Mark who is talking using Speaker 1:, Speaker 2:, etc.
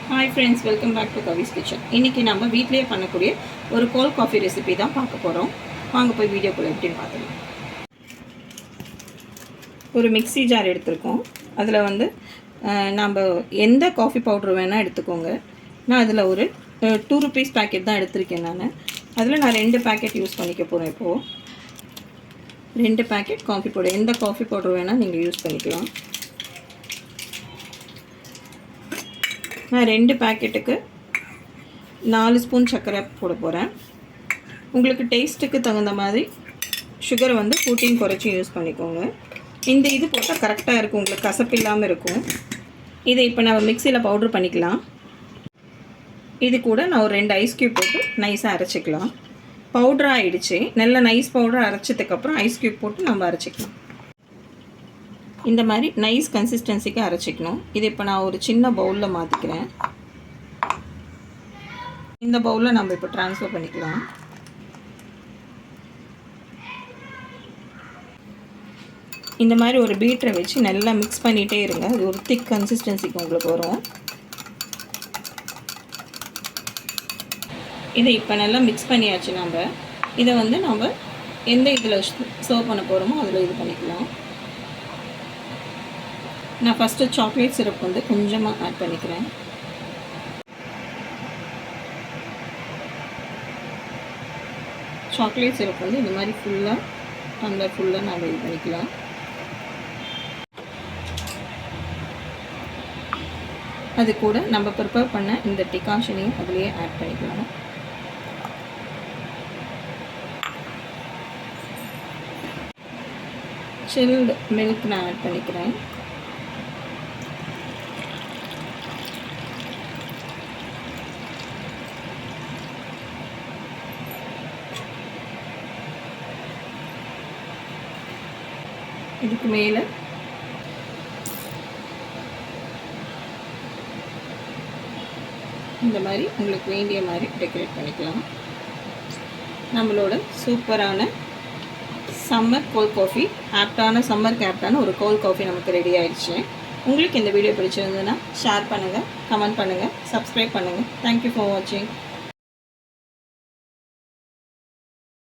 Speaker 1: Hi friends, welcome back to Kavi's kitchen. இன்றைக்கி நம்ம வீட்டிலேயே பண்ணக்கூடிய ஒரு கோல்ட் காஃபி ரெசிபி தான் பார்க்க போகிறோம். வாங்க போய் வீடியோக்குள்ளே எப்படின்னு பார்த்துக்கலாம். ஒரு மிக்ஸி ஜார் எடுத்துருக்கோம். அதில் நம்ம எந்த காஃபி பவுட்ரு வேணால் எடுத்துக்கோங்க. நான் அதில் ஒரு 2 rupees பேக்கெட் தான் எடுத்திருக்கேன். அதில் நான் 2 பேக்கெட் யூஸ் பண்ணிக்க போகிறேன். இப்போது 2 பேக்கெட் காஃபி பவுடர், எந்த காஃபி பவுட்ரு வேணால் நீங்கள் யூஸ் பண்ணிக்கலாம். நான் 2 பேக்கெட்டுக்கு 4 ஸ்பூன் சர்க்கரை போட போகிறேன். உங்களுக்கு டேஸ்ட்டுக்கு தகுந்த மாதிரி சுகரை கூட்டியும் குறைச்சியும் யூஸ் பண்ணிக்கோங்க. இந்த இது போட்டால் கரெக்டாக இருக்கும், உங்களுக்கு கசப்பு இல்லாமல் இருக்கும். இதை இப்போ நம்ம மிக்சியில் பவுட்ரு பண்ணிக்கலாம். இது கூட நான் ஒரு 2 ஐஸ் க்யூப் போட்டு நைஸாக அரைச்சிக்கலாம். பவுட்ராக ஆகிடுச்சு. நல்ல நைஸ் பவுடராக அரைச்சதுக்கப்புறம் ஐஸ் க்யூப் போட்டு நம்ம அரைச்சிக்கலாம். இந்த மாதிரி நைஸ் கன்சிஸ்டன்சிக்கு அரைச்சிக்கணும். இது இப்போ நான் ஒரு சின்ன பவுலில் மாற்றிக்கிறேன். இந்த பவுலில் நம்ம இப்போ ட்ரான்ஸ்ஃபர் பண்ணிக்கலாம். இந்த மாதிரி ஒரு பீட்டரை வச்சு நல்லா மிக்ஸ் பண்ணிகிட்டே இருங்க. அது ஒரு திக் கன்சிஸ்டன்சிக்கு உங்களுக்கு வரும். இதை இப்போ நல்லா மிக்ஸ் பண்ணியாச்சு. இதை நம்ம எந்த இதில் சர்வ் பண்ண போகிறோமோ அதில் இது பண்ணிக்கலாம். நான் ஃபஸ்ட்டு சாக்லேட் சிரப் கொஞ்சமாக ஆட் பண்ணிக்கிறேன். சாக்லேட் சிரப் இந்த மாதிரி ஃபுல்லாக டம்ளர் ஃபுல்லாக நம்ம இது பண்ணிக்கலாம். அது கூட நம்ம ப்ரிப்பேர் பண்ண இந்த டிகாஷனையும் அதுலேயே ஆட் பண்ணிக்கலாம். சில்டு மில்க் நான் ஆட் பண்ணிக்கிறேன். இதுக்கு மேலே இந்த மாதிரி உங்களுக்கு வேண்டிய மாதிரி டெக்கரேட் பண்ணிக்கலாம். நம்மளோட சூப்பரான சம்மர் கோல்ட் காஃபி, சம்மருக்கு ஆப்டான ஒரு கோல்ட் காஃபி நமக்கு ரெடி ஆயிடுச்சு. உங்களுக்கு இந்த வீடியோ பிடிச்சிருந்ததுன்னா ஷேர் பண்ணுங்கள், கமெண்ட் பண்ணுங்கள், சப்ஸ்கிரைப் பண்ணுங்கள். தேங்க்யூ ஃபார் வாட்சிங்.